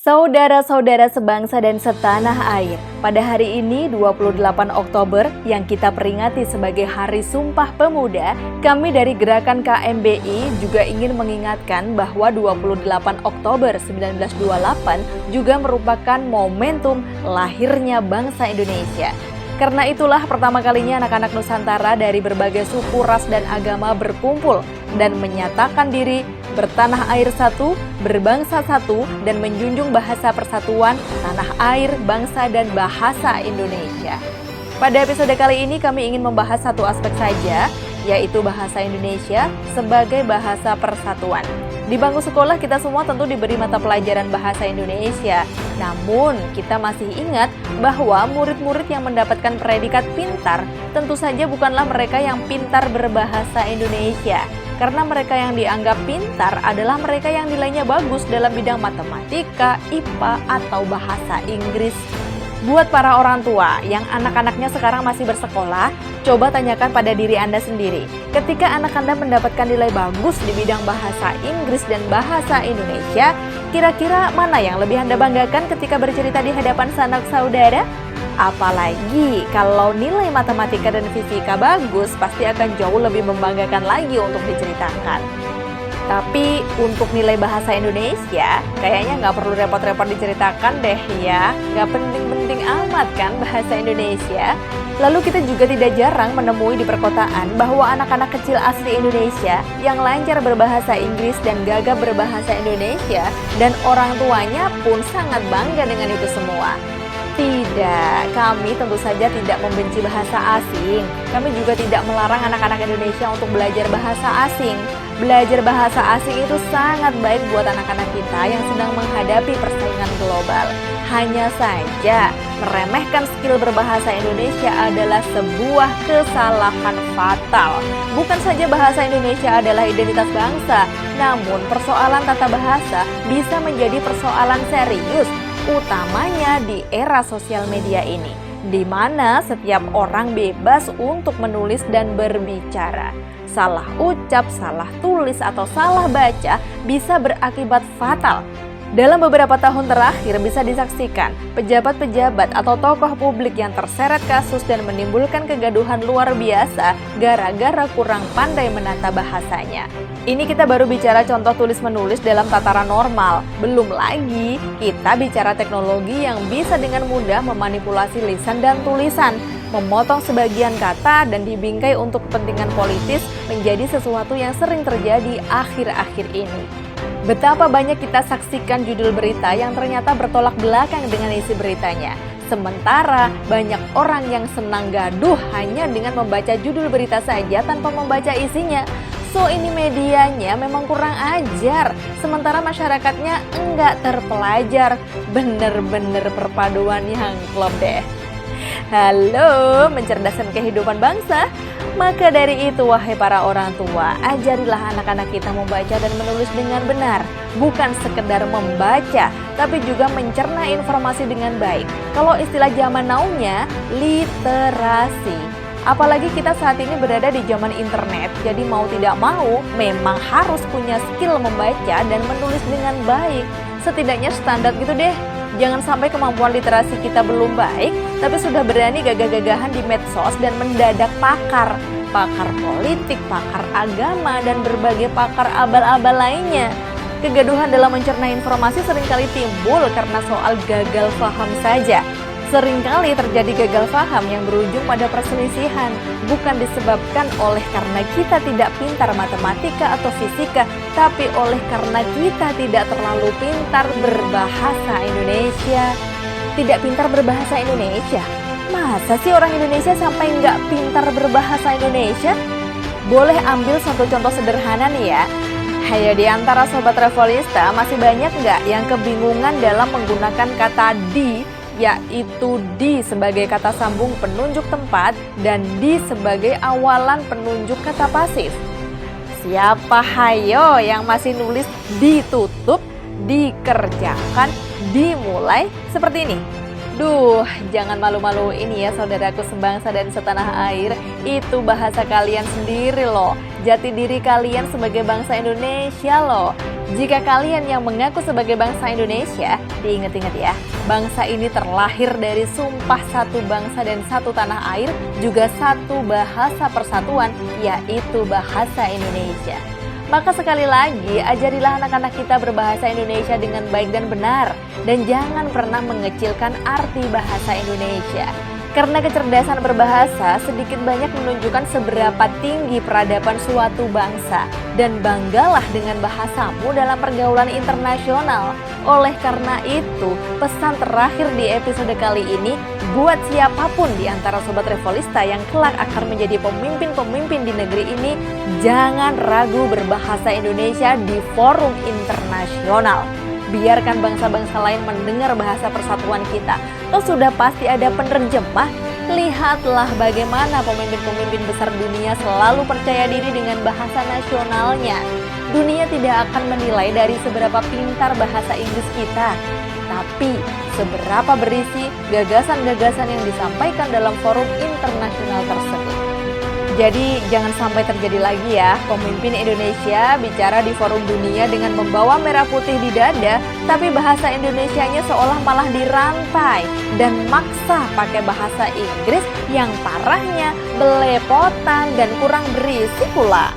Saudara-saudara sebangsa dan setanah air, pada hari ini 28 Oktober yang kita peringati sebagai Hari Sumpah Pemuda, kami dari Gerakan KMBI juga ingin mengingatkan bahwa 28 Oktober 1928 juga merupakan momentum lahirnya bangsa Indonesia. Karena itulah pertama kalinya anak-anak Nusantara dari berbagai suku, ras, dan agama berkumpul dan menyatakan diri bertanah air satu, berbangsa satu, dan menjunjung bahasa persatuan, tanah air, bangsa, dan bahasa Indonesia. Pada episode kali ini kami ingin membahas satu aspek saja, yaitu bahasa Indonesia sebagai bahasa persatuan. Di bangku sekolah kita semua tentu diberi mata pelajaran bahasa Indonesia. Namun kita masih ingat bahwa murid-murid yang mendapatkan predikat pintar tentu saja bukanlah mereka yang pintar berbahasa Indonesia. Karena mereka yang dianggap pintar adalah mereka yang nilainya bagus dalam bidang matematika, IPA, atau bahasa Inggris. Buat para orang tua yang anak-anaknya sekarang masih bersekolah, coba tanyakan pada diri Anda sendiri. Ketika anak Anda mendapatkan nilai bagus di bidang bahasa Inggris dan bahasa Indonesia, kira-kira mana yang lebih Anda banggakan ketika bercerita di hadapan sanak saudara? Apalagi kalau nilai matematika dan fisika bagus, pasti akan jauh lebih membanggakan lagi untuk diceritakan. Tapi untuk nilai bahasa Indonesia, kayaknya nggak perlu repot-repot diceritakan deh ya. Nggak penting-penting amat kan bahasa Indonesia. Lalu kita juga tidak jarang menemui di perkotaan bahwa anak-anak kecil asli Indonesia yang lancar berbahasa Inggris dan gagah berbahasa Indonesia, dan orang tuanya pun sangat bangga dengan itu semua. Tidak, kami tentu saja tidak membenci bahasa asing. Kami juga tidak melarang anak-anak Indonesia untuk belajar bahasa asing. Belajar bahasa asing itu sangat baik buat anak-anak kita yang sedang menghadapi persaingan global. Hanya saja, meremehkan skill berbahasa Indonesia adalah sebuah kesalahan fatal. Bukan saja bahasa Indonesia adalah identitas bangsa, namun persoalan tata bahasa bisa menjadi persoalan serius, utamanya di era sosial media ini, di mana setiap orang bebas untuk menulis dan berbicara. Salah ucap, salah tulis, atau salah baca bisa berakibat fatal. Dalam beberapa tahun terakhir bisa disaksikan pejabat-pejabat atau tokoh publik yang terseret kasus dan menimbulkan kegaduhan luar biasa gara-gara kurang pandai menata bahasanya. Ini kita baru bicara contoh tulis-menulis dalam tataran normal. Belum lagi kita bicara teknologi yang bisa dengan mudah memanipulasi lisan dan tulisan, memotong sebagian kata dan dibingkai untuk kepentingan politis menjadi sesuatu yang sering terjadi akhir-akhir ini. Betapa banyak kita saksikan judul berita yang ternyata bertolak belakang dengan isi beritanya. Sementara banyak orang yang senang gaduh hanya dengan membaca judul berita saja tanpa membaca isinya. So ini medianya memang kurang ajar, sementara masyarakatnya enggak terpelajar. Bener-bener perpaduan yang klop deh. Halo, mencerdaskan kehidupan bangsa. Maka dari itu, wahai para orang tua, ajarilah anak-anak kita membaca dan menulis dengan benar. Bukan sekedar membaca, tapi juga mencerna informasi dengan baik. Kalau istilah zaman now-nya, literasi. Apalagi kita saat ini berada di zaman internet, jadi mau tidak mau memang harus punya skill membaca dan menulis dengan baik. Setidaknya standar gitu deh. Jangan sampai kemampuan literasi kita belum baik, tapi sudah berani gagah-gagahan di medsos dan mendadak pakar politik, pakar agama, dan berbagai pakar abal-abal lainnya. Kegaduhan dalam mencerna informasi seringkali timbul karena soal gagal paham saja. Seringkali terjadi gagal paham yang berujung pada perselisihan, bukan disebabkan oleh karena kita tidak pintar matematika atau fisika, tapi oleh karena kita tidak terlalu pintar berbahasa Indonesia. Tidak pintar berbahasa Indonesia? Masa sih orang Indonesia sampai nggak pintar berbahasa Indonesia? Boleh ambil satu contoh sederhana nih ya. Hayo, di antara sobat travelista masih banyak nggak yang kebingungan dalam menggunakan kata di, yaitu di sebagai kata sambung penunjuk tempat dan di sebagai awalan penunjuk kata pasif? Siapa hayo yang masih nulis ditutup, dikerjakan, dimulai seperti ini? Duh, jangan malu-maluin ya saudaraku sebangsa dan setanah air. Itu bahasa kalian sendiri loh. Jati diri kalian sebagai bangsa Indonesia loh. Jika kalian yang mengaku sebagai bangsa Indonesia, diingat-ingat ya, bangsa ini terlahir dari sumpah satu bangsa dan satu tanah air, juga satu bahasa persatuan, yaitu bahasa Indonesia. Maka sekali lagi, ajarilah anak-anak kita berbahasa Indonesia dengan baik dan benar. Dan jangan pernah mengecilkan arti bahasa Indonesia. Karena kecerdasan berbahasa sedikit banyak menunjukkan seberapa tinggi peradaban suatu bangsa. Dan banggalah dengan bahasamu dalam pergaulan internasional. Oleh karena itu, pesan terakhir di episode kali ini, buat siapapun di antara Sobat Revolista yang kelak akan menjadi pemimpin-pemimpin di negeri ini, jangan ragu berbahasa Indonesia di forum internasional. Biarkan bangsa-bangsa lain mendengar bahasa persatuan kita. Toh sudah pasti ada penerjemah. Lihatlah bagaimana pemimpin-pemimpin besar dunia selalu percaya diri dengan bahasa nasionalnya. Dunia tidak akan menilai dari seberapa pintar bahasa Inggris kita, tapi seberapa berisi gagasan-gagasan yang disampaikan dalam forum internasional tersebut. Jadi jangan sampai terjadi lagi ya, pemimpin Indonesia bicara di forum dunia dengan membawa merah putih di dada, tapi bahasa Indonesianya seolah malah dirantai dan maksa pakai bahasa Inggris yang parahnya belepotan dan kurang berisi pula.